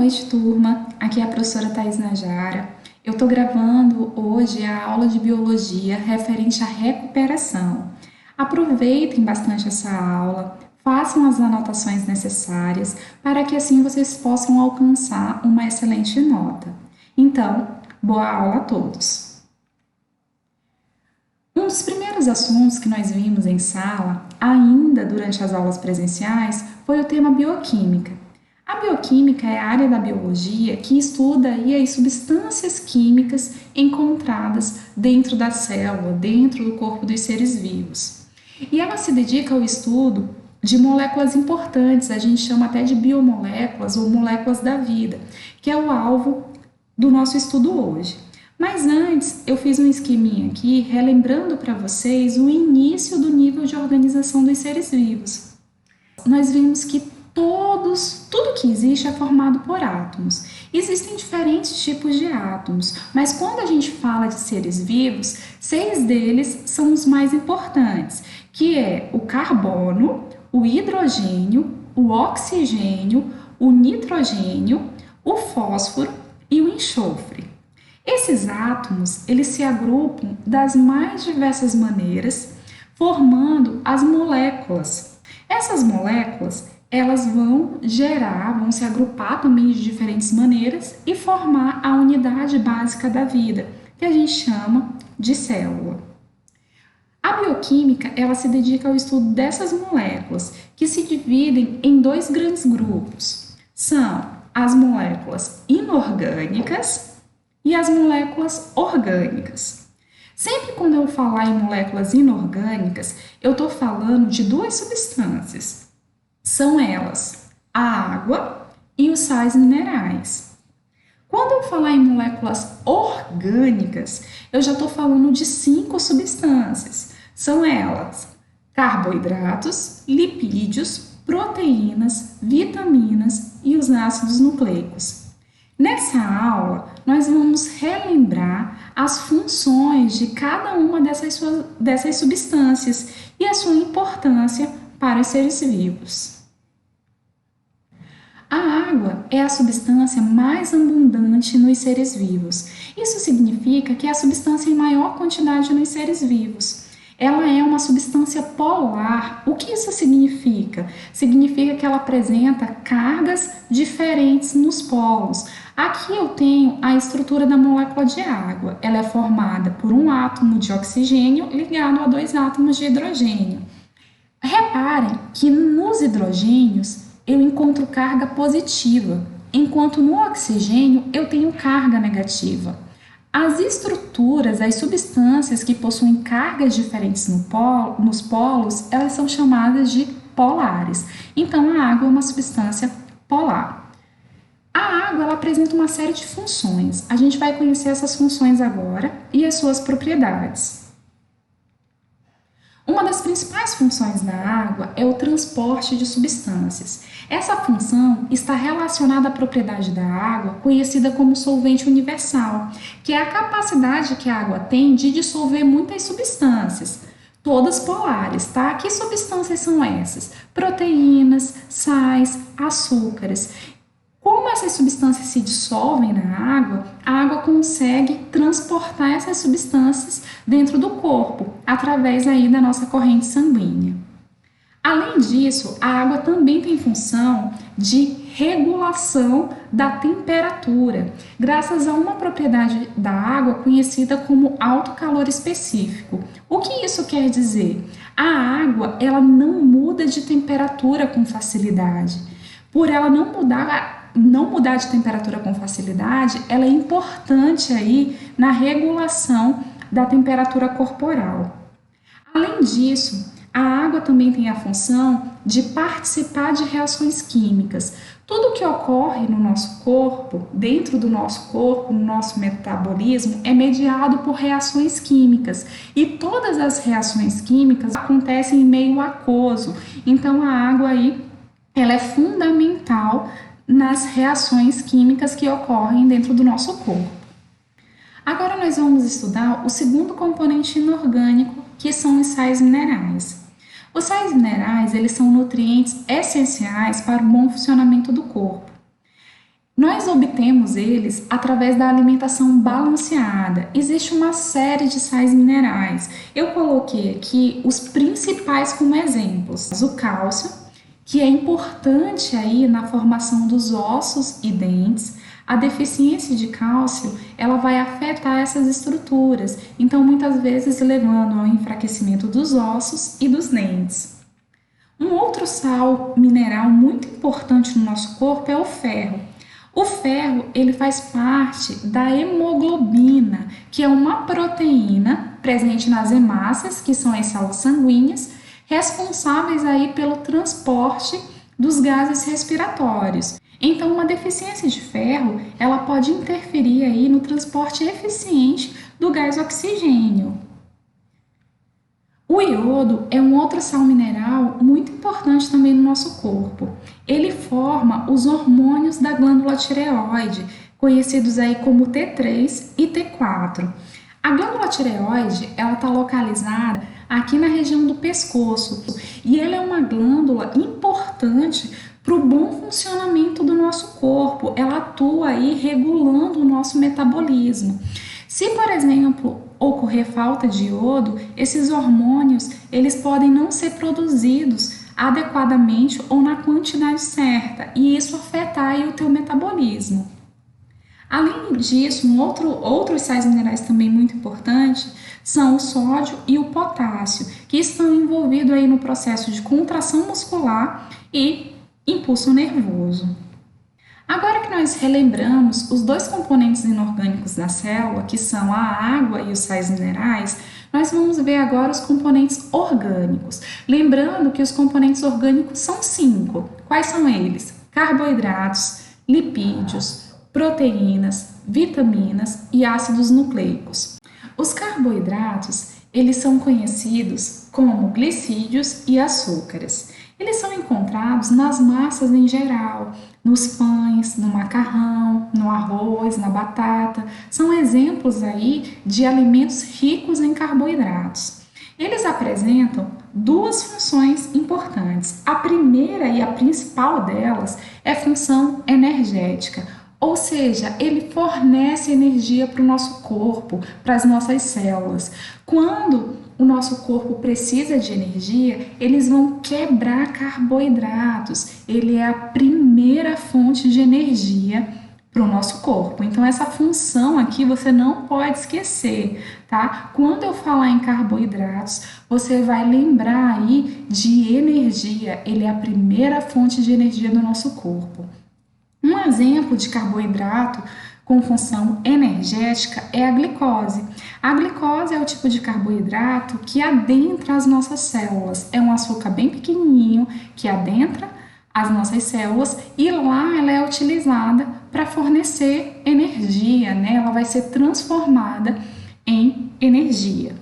noite, turma. Aqui é a professora Thaís Najara. Eu estou gravando hoje a aula de biologia referente à recuperação. Aproveitem bastante essa aula, façam as anotações necessárias para que assim vocês possam alcançar uma excelente nota. Então, boa aula a todos! Um dos primeiros assuntos que nós vimos em sala, ainda durante as aulas presenciais, foi o tema bioquímica. A bioquímica é a área da biologia que estuda as substâncias químicas encontradas dentro da célula, dentro do corpo dos seres vivos. E ela se dedica ao estudo de moléculas importantes, a gente chama até de biomoléculas ou moléculas da vida, que é o alvo do nosso estudo hoje. Mas antes, eu fiz um esqueminha aqui, relembrando para vocês o início do nível de organização dos seres vivos. Nós vimos que tudo que existe é formado por átomos. Existem diferentes tipos de átomos, mas quando a gente fala de seres vivos, 6 deles são os mais importantes, que é o carbono, o hidrogênio, o oxigênio, o nitrogênio, o fósforo e o enxofre. Esses átomos, eles se agrupam das mais diversas maneiras, formando as moléculas. Essas moléculas, elas vão se agrupar também de diferentes maneiras e formar a unidade básica da vida, que a gente chama de célula. A bioquímica, ela se dedica ao estudo dessas moléculas, que se dividem em 2 grandes grupos. São as moléculas inorgânicas e as moléculas orgânicas. Sempre quando eu falar em moléculas inorgânicas, eu estou falando de 2 substâncias. São elas a água e os sais minerais. Quando eu falar em moléculas orgânicas, eu já estou falando de 5 substâncias. São elas carboidratos, lipídios, proteínas, vitaminas e os ácidos nucleicos. Nessa aula, nós vamos relembrar as funções de cada uma dessas substâncias e a sua importância para os seres vivos. A água é a substância mais abundante nos seres vivos. Isso significa que é a substância em maior quantidade nos seres vivos. Ela é uma substância polar. O que isso significa? Significa que ela apresenta cargas diferentes nos polos. Aqui eu tenho a estrutura da molécula de água. Ela é formada por um átomo de oxigênio ligado a 2 átomos de hidrogênio. Reparem que nos hidrogênios eu encontro carga positiva, enquanto no oxigênio eu tenho carga negativa. As estruturas, as substâncias que possuem cargas diferentes nos polos, elas são chamadas de polares. Então, a água é uma substância polar. A água ela apresenta uma série de funções. A gente vai conhecer essas funções agora e as suas propriedades. Uma das principais funções da água é o transporte de substâncias. Essa função está relacionada à propriedade da água, conhecida como solvente universal, que é a capacidade que a água tem de dissolver muitas substâncias, todas polares, tá? Que substâncias são essas? Proteínas, sais, açúcares. Como essas substâncias se dissolvem na água, a água consegue transportar essas substâncias dentro do corpo, através aí da nossa corrente sanguínea. Além disso, a água também tem função de regulação da temperatura, graças a uma propriedade da água conhecida como alto calor específico. O que isso quer dizer? A água, ela não muda de temperatura com facilidade. Por ela não mudar de temperatura com facilidade, ela é importante aí na regulação da temperatura corporal. Além disso, a água também tem a função de participar de reações químicas. Tudo que ocorre no nosso corpo, dentro do nosso corpo, no nosso metabolismo, é mediado por reações químicas. E todas as reações químicas acontecem em meio aquoso. Então, a água aí, ela é fundamental nas reações químicas que ocorrem dentro do nosso corpo. Agora nós vamos estudar o segundo componente inorgânico, que são os sais minerais. Os sais minerais, eles são nutrientes essenciais para o bom funcionamento do corpo. Nós obtemos eles através da alimentação balanceada. Existe uma série de sais minerais. Eu coloquei aqui os principais como exemplos. O cálcio, que é importante aí na formação dos ossos e dentes. A deficiência de cálcio, ela vai afetar essas estruturas, então muitas vezes levando ao enfraquecimento dos ossos e dos dentes. Um outro sal mineral muito importante no nosso corpo é o ferro. O ferro, ele faz parte da hemoglobina, que é uma proteína presente nas hemácias, que são as células sanguíneas, responsáveis aí pelo transporte dos gases respiratórios. Então, uma deficiência de ferro, ela pode interferir aí no transporte eficiente do gás oxigênio. O iodo é um outro sal mineral muito importante também no nosso corpo. Ele forma os hormônios da glândula tireoide, conhecidos aí como T3 e T4. A glândula tireoide, ela está localizada aqui na região do pescoço e ela é uma glândula importante para o bom funcionamento do nosso corpo. Ela atua aí regulando o nosso metabolismo. Se, por exemplo, ocorrer falta de iodo, esses hormônios eles podem não ser produzidos adequadamente ou na quantidade certa, e isso afetar aí o teu metabolismo. Além disso, outros sais minerais também muito importantes são o sódio e o potássio, que estão envolvidos aí no processo de contração muscular e impulso nervoso. Agora que nós relembramos os dois componentes inorgânicos da célula, que são a água e os sais minerais, nós vamos ver agora os componentes orgânicos. Lembrando que os componentes orgânicos são 5. Quais são eles? Carboidratos, lipídios, proteínas, vitaminas e ácidos nucleicos. Os carboidratos, eles são conhecidos como glicídios e açúcares. Eles são encontrados nas massas em geral, nos pães, no macarrão, no arroz, na batata. São exemplos aí de alimentos ricos em carboidratos. Eles apresentam duas funções importantes. A primeira e a principal delas é a função energética, ou seja, ele fornece energia para o nosso corpo, para as nossas células. Quando o nosso corpo precisa de energia, eles vão quebrar carboidratos. Ele é a primeira fonte de energia para o nosso corpo. Então, essa função aqui você não pode esquecer, tá? Quando eu falar em carboidratos, você vai lembrar aí de energia. Ele é a primeira fonte de energia do nosso corpo. Um exemplo de carboidrato com função energética é a glicose. A glicose é o tipo de carboidrato que adentra as nossas células. É um açúcar bem pequenininho que adentra as nossas células e lá ela é utilizada para fornecer energia, né? Ela vai ser transformada em energia.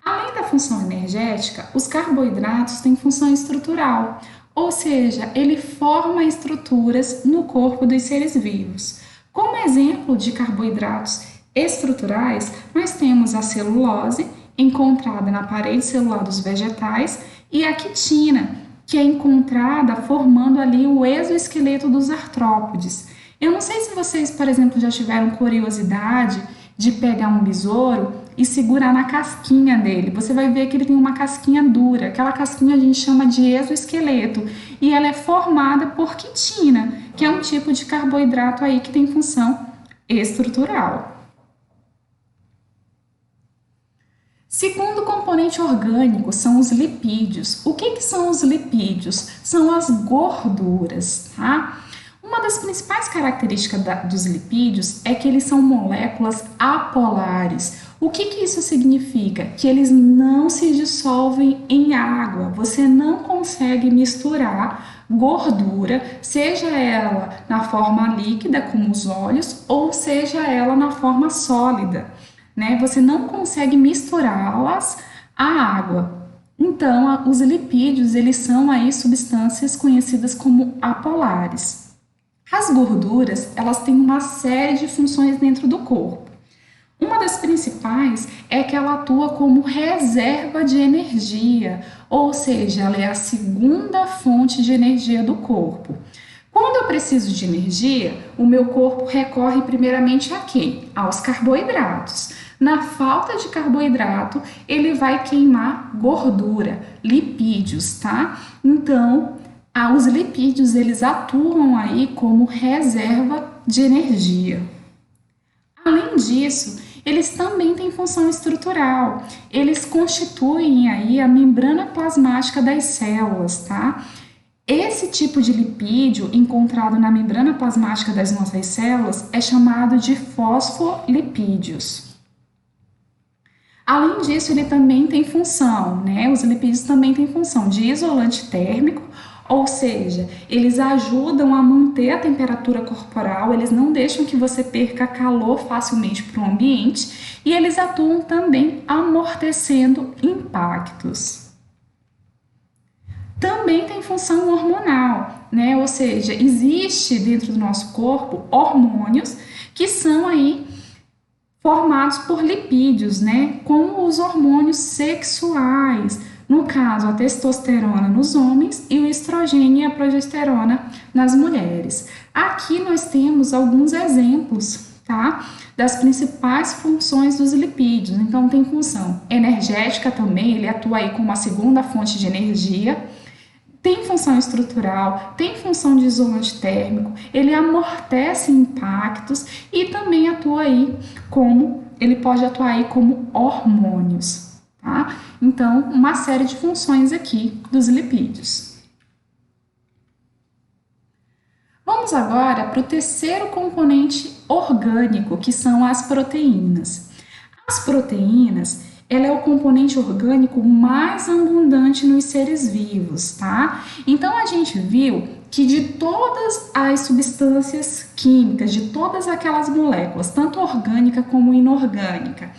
Além da função energética, os carboidratos têm função estrutural, ou seja, ele forma estruturas no corpo dos seres vivos. Como exemplo de carboidratos estruturais, nós temos a celulose, encontrada na parede celular dos vegetais, e a quitina, que é encontrada formando ali o exoesqueleto dos artrópodes. Eu não sei se vocês, por exemplo, já tiveram curiosidade de pegar um besouro e segurar na casquinha dele. Você vai ver que ele tem uma casquinha dura. Aquela casquinha a gente chama de exoesqueleto e ela é formada por quitina, que é um tipo de carboidrato aí que tem função estrutural. Segundo componente orgânico são os lipídios. O que são os lipídios? São as gorduras, tá? Uma das principais características dos lipídios é que eles são moléculas apolares. O que isso significa? Que eles não se dissolvem em água. Você não consegue misturar gordura, seja ela na forma líquida, como os óleos, ou seja ela na forma sólida, né? Você não consegue misturá-las à água. Então, os lipídios, eles são aí substâncias conhecidas como apolares. As gorduras, elas têm uma série de funções dentro do corpo. Uma das principais é que ela atua como reserva de energia, ou seja, ela é a segunda fonte de energia do corpo. Quando eu preciso de energia, o meu corpo recorre primeiramente a quem? Aos carboidratos. Na falta de carboidrato, ele vai queimar gordura, lipídios, tá? Então, os lipídios, eles atuam aí como reserva de energia. Além disso, eles também têm função estrutural. Eles constituem aí a membrana plasmática das células, tá? Esse tipo de lipídio encontrado na membrana plasmática das nossas células é chamado de fosfolipídios. Além disso, ele também tem função, né? Os lipídios também têm função de isolante térmico, ou seja, eles ajudam a manter a temperatura corporal, eles não deixam que você perca calor facilmente para o ambiente e eles atuam também amortecendo impactos. Também tem função hormonal, né? Ou seja, existe dentro do nosso corpo hormônios que são aí formados por lipídios, né? Como os hormônios sexuais, no caso a testosterona nos homens e o estrogênio e a progesterona nas mulheres. Aqui nós temos alguns exemplos, tá? Das principais funções dos lipídios. Então tem função energética também, ele atua aí como a segunda fonte de energia. Tem função estrutural, tem função de isolante térmico, ele amortece impactos e também atua aí ele pode atuar aí como hormônios, tá? Então, uma série de funções aqui dos lipídios. Vamos agora para o terceiro componente orgânico, que são as proteínas. As proteínas, ela é o componente orgânico mais abundante nos seres vivos, tá? Então, a gente viu que de todas as substâncias químicas, de todas aquelas moléculas, tanto orgânica como inorgânica,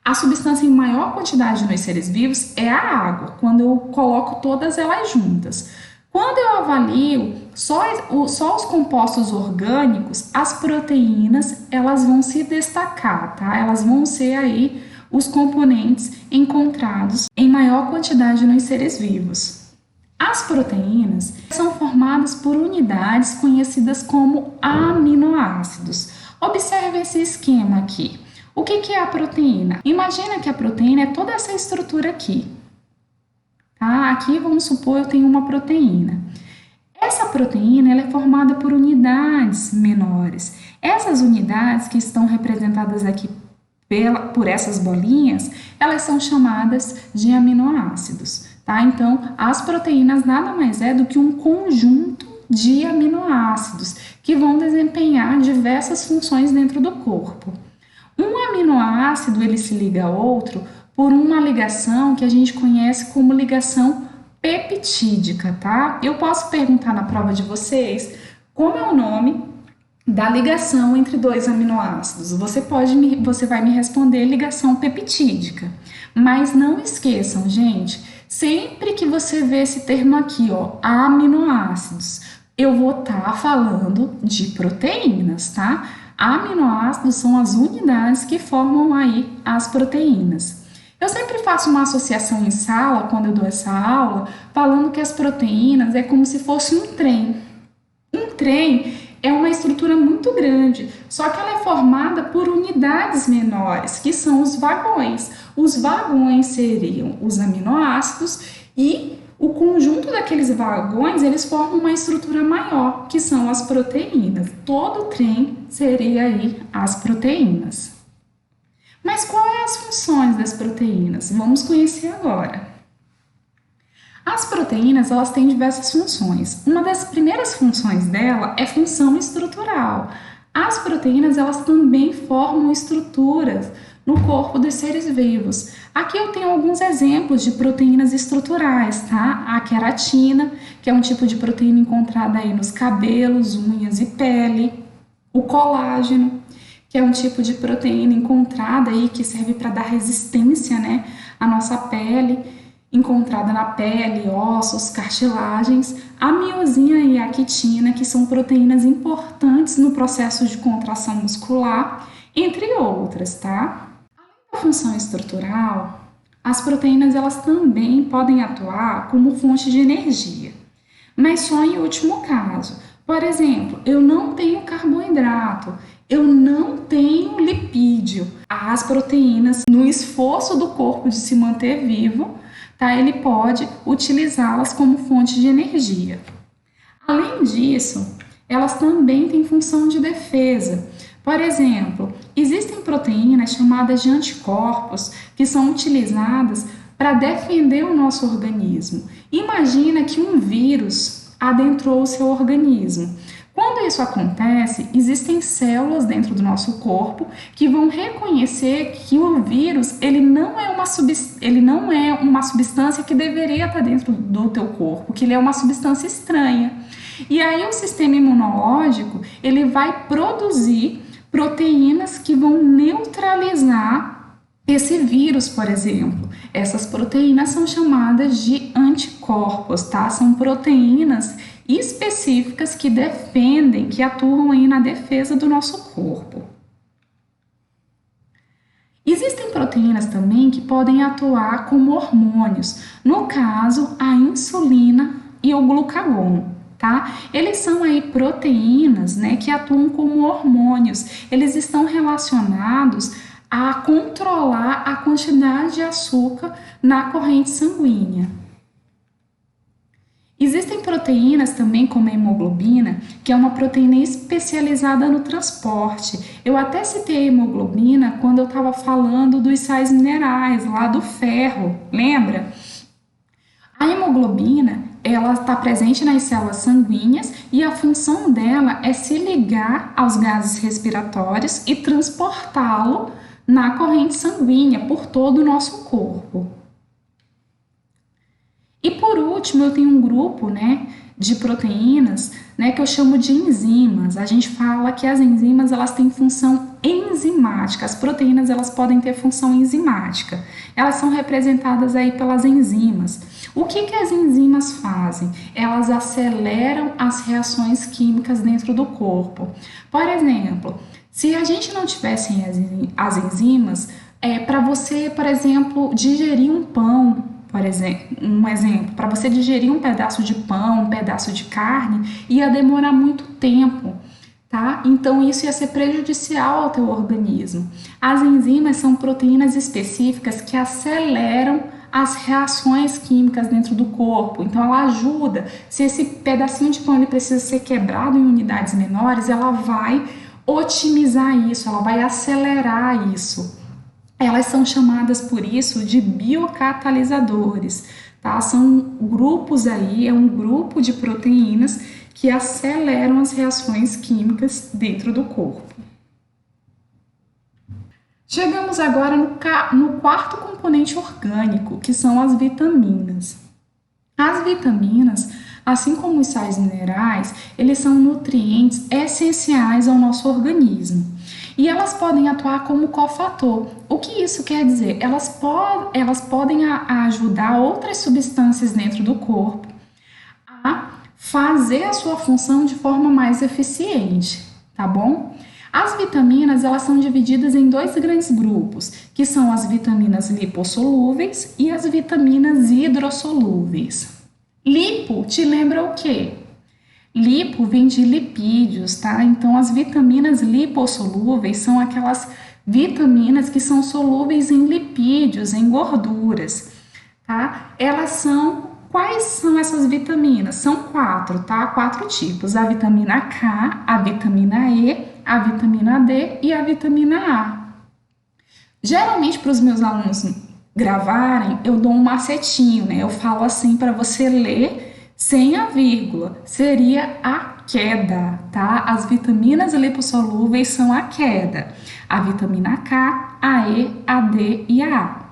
a substância em maior quantidade nos seres vivos é a água, quando eu coloco todas elas juntas. Quando eu avalio só os compostos orgânicos, as proteínas, elas vão se destacar, tá? Elas vão ser aí os componentes encontrados em maior quantidade nos seres vivos. As proteínas são formadas por unidades conhecidas como aminoácidos. Observe esse esquema aqui. O que é a proteína? Imagina que a proteína é toda essa estrutura aqui. Tá? Aqui, vamos supor, eu tenho uma proteína. Essa proteína ela é formada por unidades menores. Essas unidades que estão representadas aqui por essas bolinhas, elas são chamadas de aminoácidos, tá? Então, as proteínas nada mais é do que um conjunto de aminoácidos que vão desempenhar diversas funções dentro do corpo. Um aminoácido, ele se liga a outro por uma ligação que a gente conhece como ligação peptídica, tá? Eu posso perguntar na prova de vocês como é o nome da ligação entre dois aminoácidos. Você vai me responder ligação peptídica. Mas não esqueçam, gente, sempre que você vê esse termo aqui, ó, aminoácidos, eu vou estar falando de proteínas, tá? Aminoácidos são as unidades que formam aí as proteínas. Eu sempre faço uma associação em sala, quando eu dou essa aula, falando que as proteínas é como se fosse um trem. Um trem é uma estrutura muito grande, só que ela é formada por unidades menores, que são os vagões. Os vagões seriam os aminoácidos e o conjunto daqueles vagões, eles formam uma estrutura maior, que são as proteínas. Todo o trem seria aí as proteínas. Mas quais as funções das proteínas? Vamos conhecer agora. As proteínas, elas têm diversas funções. Uma das primeiras funções dela é função estrutural. As proteínas, elas também formam estruturas no corpo dos seres vivos. Aqui eu tenho alguns exemplos de proteínas estruturais, tá? A queratina, que é um tipo de proteína encontrada aí nos cabelos, unhas e pele. O colágeno, que é um tipo de proteína encontrada aí que serve para dar resistência, né, à nossa pele, encontrada na pele, ossos, cartilagens, a miosina e a quitina, que são proteínas importantes no processo de contração muscular, entre outras, tá? Além da função estrutural, as proteínas elas também podem atuar como fonte de energia, mas só em último caso. Por exemplo, eu não tenho carboidrato, eu não tenho lipídio. As proteínas, no esforço do corpo de se manter vivo, tá? Ele pode utilizá-las como fonte de energia. Além disso, elas também têm função de defesa. Por exemplo, existem proteínas chamadas de anticorpos que são utilizadas para defender o nosso organismo. Imagina que um vírus adentrou o seu organismo. Quando isso acontece, existem células dentro do nosso corpo que vão reconhecer que o vírus ele não é uma substância que deveria estar dentro do teu corpo, que ele é uma substância estranha. E aí o sistema imunológico ele vai produzir proteínas que vão neutralizar esse vírus, por exemplo. Essas proteínas são chamadas de anticorpos, tá? São proteínas específicas que defendem, que atuam aí na defesa do nosso corpo. Existem proteínas também que podem atuar como hormônios, no caso, a insulina e o glucagon. Tá? Eles são aí proteínas, né, que atuam como hormônios. Eles estão relacionados a controlar a quantidade de açúcar na corrente sanguínea. Existem proteínas também, como a hemoglobina, que é uma proteína especializada no transporte. Eu até citei a hemoglobina quando eu estava falando dos sais minerais, lá do ferro, lembra? A hemoglobina, ela está presente nas células sanguíneas e a função dela é se ligar aos gases respiratórios e transportá-lo na corrente sanguínea por todo o nosso corpo. E por último, eu tenho um grupo, né, de proteínas, né, que eu chamo de enzimas. A gente fala que as enzimas elas têm função enzimática. As proteínas elas podem ter função enzimática. Elas são representadas aí pelas enzimas. O que as enzimas fazem? Elas aceleram as reações químicas dentro do corpo. Por exemplo, se a gente não tivesse as enzimas, para você, por exemplo, digerir um pão, para você digerir um pedaço de pão, um pedaço de carne, ia demorar muito tempo, tá? Então isso ia ser prejudicial ao teu organismo. As enzimas são proteínas específicas que aceleram as reações químicas dentro do corpo. Então ela ajuda, se esse pedacinho de pão ele precisa ser quebrado em unidades menores, ela vai otimizar isso, ela vai acelerar isso. Elas são chamadas por isso de biocatalisadores, tá? São grupos aí, é um grupo de proteínas que aceleram as reações químicas dentro do corpo. Chegamos agora no quarto componente orgânico, que são as vitaminas. As vitaminas, assim como os sais minerais, eles são nutrientes essenciais ao nosso organismo. E elas podem atuar como cofator. O que isso quer dizer? Elas podem ajudar outras substâncias dentro do corpo a fazer a sua função de forma mais eficiente, tá bom? As vitaminas, elas são divididas em dois grandes grupos, que são as vitaminas lipossolúveis e as vitaminas hidrossolúveis. Lipo te lembra o quê? Lipo vem de lipídios, tá? Então, as vitaminas lipossolúveis são aquelas vitaminas que são solúveis em lipídios, em gorduras, tá? Quais são essas vitaminas? São 4, tá? 4 tipos: a vitamina K, a vitamina E, a vitamina D e a vitamina A. Geralmente, para os meus alunos gravarem, eu dou um macetinho, né? Eu falo assim para você ler sem a vírgula, seria a queda, tá? As vitaminas lipossolúveis são a queda. A vitamina K, a E, a D e a A.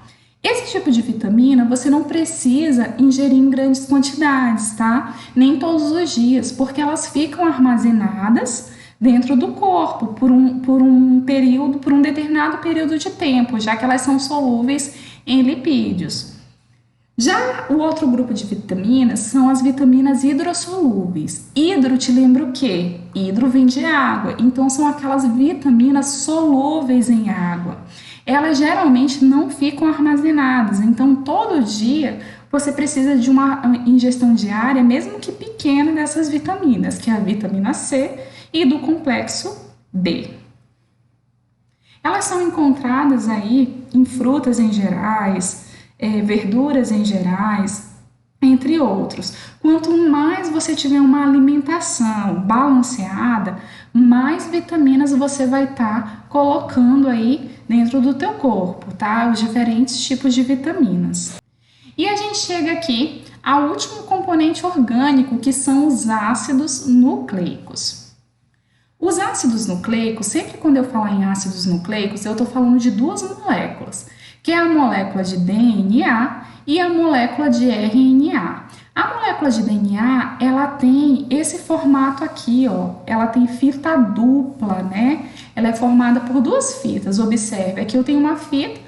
Esse tipo de vitamina você não precisa ingerir em grandes quantidades, tá? Nem todos os dias, porque elas ficam armazenadas dentro do corpo por um determinado período de tempo, já que elas são solúveis em lipídios. Já o outro grupo de vitaminas são as vitaminas hidrossolúveis. Hidro te lembra o quê? Hidro vem de água, então são aquelas vitaminas solúveis em água. Elas geralmente não ficam armazenadas, então todo dia você precisa de uma ingestão diária, mesmo que pequena, dessas vitaminas, que é a vitamina C e do complexo B. Elas são encontradas aí em frutas em gerais, verduras em gerais, entre outros. Quanto mais você tiver uma alimentação balanceada, mais vitaminas você vai estar colocando aí dentro do teu corpo, tá? Os diferentes tipos de vitaminas. E a gente chega aqui ao último componente orgânico, que são os ácidos nucleicos. Os ácidos nucleicos, sempre quando eu falar em ácidos nucleicos, eu estou falando de duas moléculas, que é a molécula de DNA e a molécula de RNA. A molécula de DNA, ela tem esse formato aqui, ó, ela tem fita dupla, né? Ela é formada por duas fitas, observe, aqui eu tenho uma fita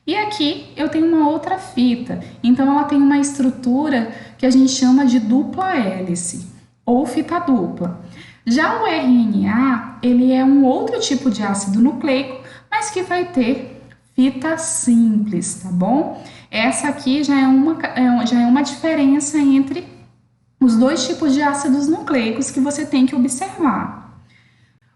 e aqui eu tenho uma outra fita. Então, ela tem uma estrutura que a gente chama de dupla hélice, ou fita dupla. Já o RNA, ele é um outro tipo de ácido nucleico, mas que vai ter fita simples, tá bom? Essa aqui já é uma diferença entre os dois tipos de ácidos nucleicos que você tem que observar.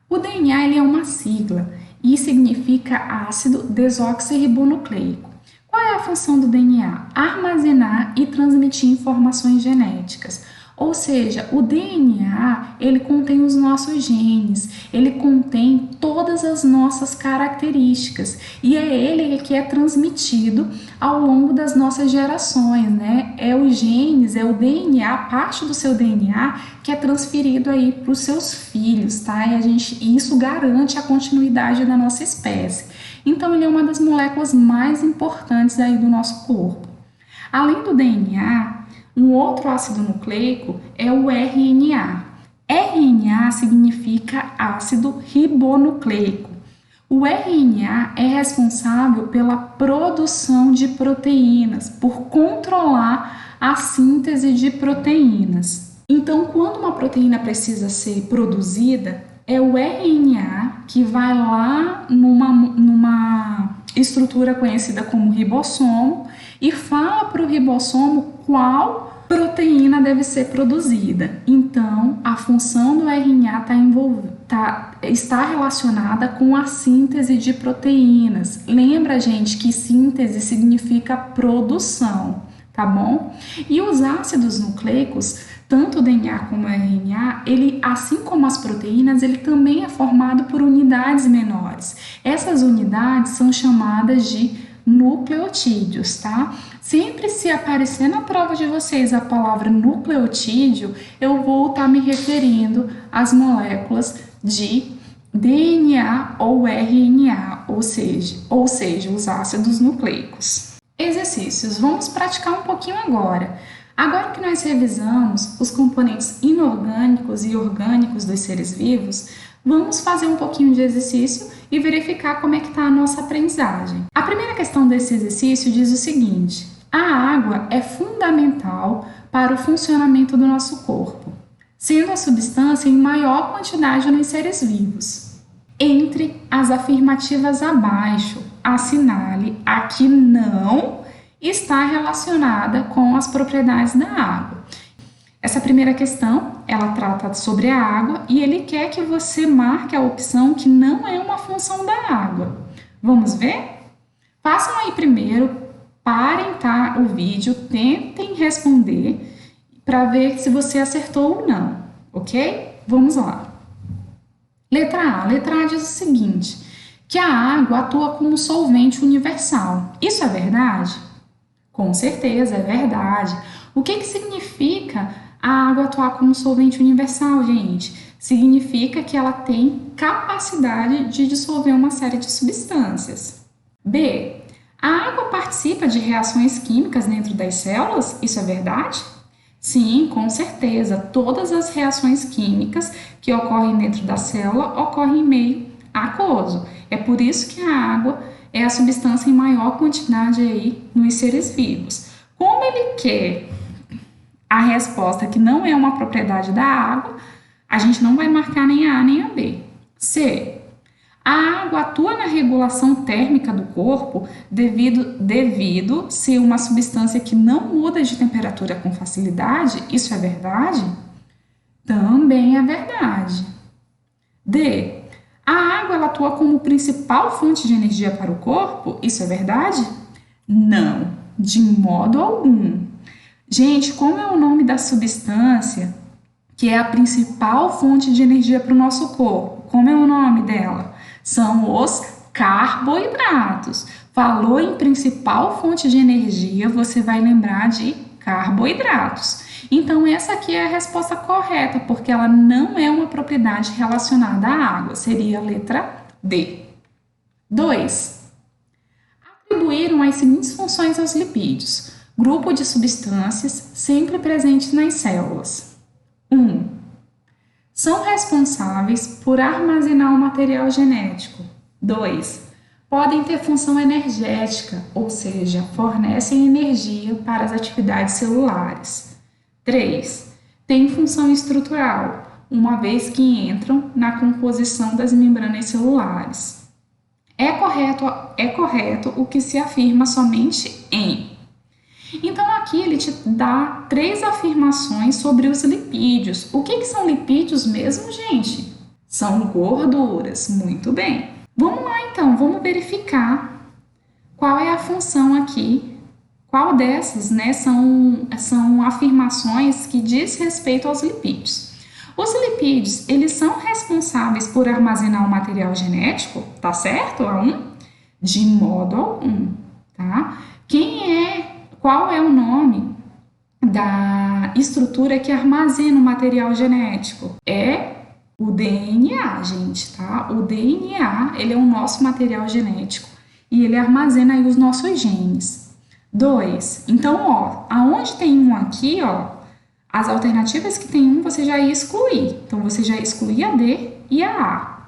O DNA, ele é uma sigla e significa ácido desoxirribonucleico. Qual é a função do DNA? Armazenar e transmitir informações genéticas. Ou seja, o DNA, ele contém os nossos genes, ele contém todas as nossas características e é ele que é transmitido ao longo das nossas gerações, né? É os genes, é o DNA, parte do seu DNA que é transferido aí para os seus filhos, tá? E isso garante a continuidade da nossa espécie. Então, ele é uma das moléculas mais importantes aí do nosso corpo. Além do DNA, um outro ácido nucleico é o RNA. RNA significa ácido ribonucleico. O RNA é responsável pela produção de proteínas, por controlar a síntese de proteínas. Então, quando uma proteína precisa ser produzida, é o RNA que vai lá numa estrutura conhecida como ribossomo e fala para o ribossomo qual proteína deve ser produzida. Então, a função do RNA está relacionada com a síntese de proteínas. Lembra, gente, que síntese significa produção, tá bom? E os ácidos nucleicos, tanto o DNA como o RNA, ele, assim como as proteínas, ele também é formado por unidades menores. Essas unidades são chamadas de nucleotídeos, tá? Sempre se aparecer na prova de vocês a palavra nucleotídeo, eu vou estar me referindo às moléculas de DNA ou RNA, ou seja, os ácidos nucleicos. Exercícios, vamos praticar um pouquinho agora. Agora que nós revisamos os componentes inorgânicos e orgânicos dos seres vivos, vamos fazer um pouquinho de exercício e verificar como é que está a nossa aprendizagem. A primeira questão desse exercício diz o seguinte: a água é fundamental para o funcionamento do nosso corpo, sendo a substância em maior quantidade nos seres vivos. Entre as afirmativas abaixo, assinale a que não está relacionada com as propriedades da água. Essa primeira questão, ela trata sobre a água e ele quer que você marque a opção que não é uma função da água. Vamos ver? Façam aí primeiro, parem o vídeo, tentem responder para ver se você acertou ou não, ok? Vamos lá. Letra A. Letra A diz o seguinte, que a água atua como solvente universal. Isso é verdade? Com certeza, é verdade. O que significa a água atuar como solvente universal, gente? Significa que ela tem capacidade de dissolver uma série de substâncias. B. A água participa de reações químicas dentro das células? Isso é verdade? Sim, com certeza. Todas as reações químicas que ocorrem dentro da célula ocorrem em meio aquoso. É por isso que a água é a substância em maior quantidade aí nos seres vivos. Como ele quer a resposta que não é uma propriedade da água, a gente não vai marcar nem a A nem a B. C. A água atua na regulação térmica do corpo devido ser uma substância que não muda de temperatura com facilidade. Isso é verdade? Também é verdade. D. A água ela atua como principal fonte de energia para o corpo. Isso é verdade? Não, de modo algum. Gente, como é o nome da substância que é a principal fonte de energia para o nosso corpo? Como é o nome dela? São os carboidratos. Falou em principal fonte de energia, você vai lembrar de carboidratos. Então, essa aqui é a resposta correta, porque ela não é uma propriedade relacionada à água. Seria a letra D. 2. Atribuíram as seguintes funções aos lipídios. Grupo de substâncias sempre presentes nas células. 1. São responsáveis por armazenar o material genético. 2. Podem ter função energética, ou seja, fornecem energia para as atividades celulares. 3. Têm função estrutural, uma vez que entram na composição das membranas celulares. É correto o que se afirma somente em. Então, aqui ele te dá 3 afirmações sobre os lipídios. O que são lipídios mesmo, gente? São gorduras. Muito bem. Vamos lá, então. Vamos verificar qual é a função aqui. Qual dessas, né, são afirmações que diz respeito aos lipídios. Os lipídios, eles são responsáveis por armazenar o material genético, tá certo? A 1? De modo algum, tá? Qual é o nome da estrutura que armazena o material genético? É o DNA, gente, tá? O DNA, ele é o nosso material genético e ele armazena aí os nossos genes. 2. Então, ó, aonde tem um aqui, ó, as alternativas que tem um você já ia excluir. Então, você já excluía a D e a A.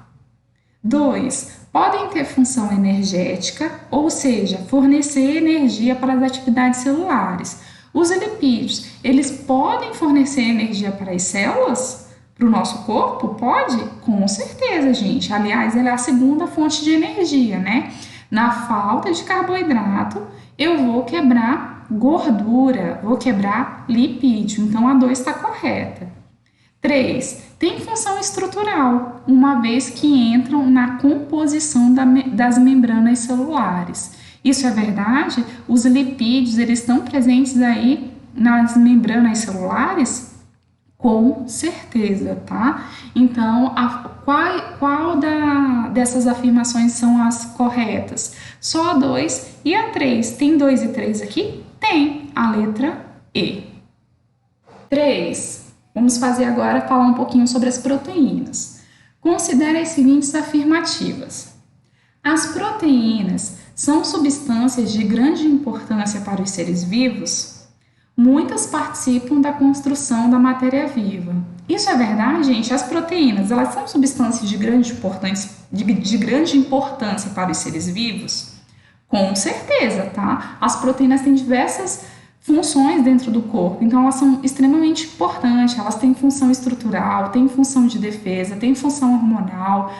2. Podem ter função energética, ou seja, fornecer energia para as atividades celulares. Os lipídios, eles podem fornecer energia para as células? Para o nosso corpo? Pode? Com certeza, gente. Aliás, ela é a segunda fonte de energia, né? Na falta de carboidrato, eu vou quebrar gordura, vou quebrar lipídio. Então, a 2 está correta. 3. Tem função estrutural, uma vez que entram na composição das membranas celulares. Isso é verdade? Os lipídios, eles estão presentes aí nas membranas celulares? Com certeza, tá? Então, qual dessas afirmações são as corretas? Só a 2 e a 3. Tem 2 e 3 aqui? Tem. A letra E. 3. Vamos fazer agora, falar um pouquinho sobre as proteínas. Considere as seguintes afirmativas. As proteínas são substâncias de grande importância para os seres vivos? Muitas participam da construção da matéria viva. Isso é verdade, gente? As proteínas, elas são substâncias de grande importância para os seres vivos? Com certeza, tá? As proteínas têm diversas funções dentro do corpo, então elas são extremamente importantes, elas têm função estrutural, têm função de defesa, têm função hormonal,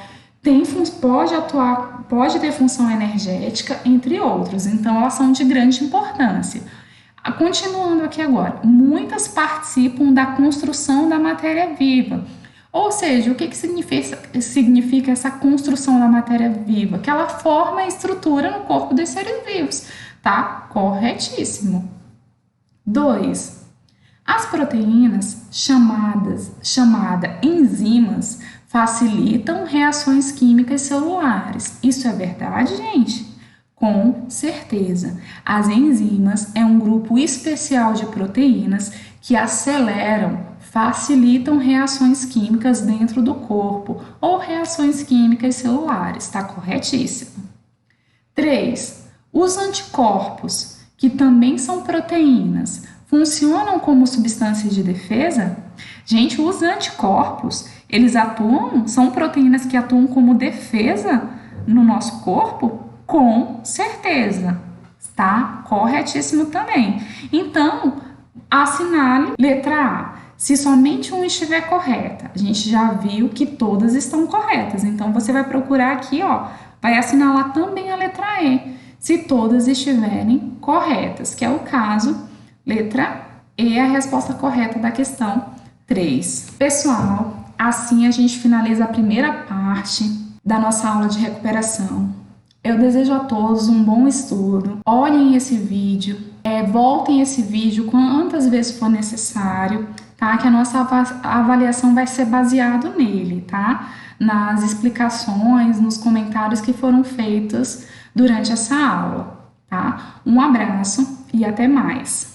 pode ter função energética, entre outros, então elas são de grande importância. Continuando aqui agora, muitas participam da construção da matéria viva, ou seja, o que significa essa construção da matéria viva? Que ela forma a estrutura no corpo dos seres vivos, tá? Corretíssimo. 2. As proteínas chamadas enzimas facilitam reações químicas celulares. Isso é verdade, gente? Com certeza. As enzimas é um grupo especial de proteínas que facilitam reações químicas dentro do corpo ou reações químicas celulares. Está corretíssimo. 3. Os anticorpos, que também são proteínas, funcionam como substâncias de defesa? Gente, os anticorpos, são proteínas que atuam como defesa no nosso corpo? Com certeza, está corretíssimo também. Então, assinale letra A. Se somente uma estiver correta, a gente já viu que todas estão corretas. Então você vai procurar aqui, ó, vai assinalar também a letra E, se todas estiverem corretas, que é o caso, letra E é a resposta correta da questão 3. Pessoal, assim a gente finaliza a primeira parte da nossa aula de recuperação. Eu desejo a todos um bom estudo. Olhem esse vídeo, voltem esse vídeo quantas vezes for necessário, tá? Que a nossa avaliação vai ser baseado nele, tá? Nas explicações, nos comentários que foram feitos durante essa aula, tá? Um abraço e até mais.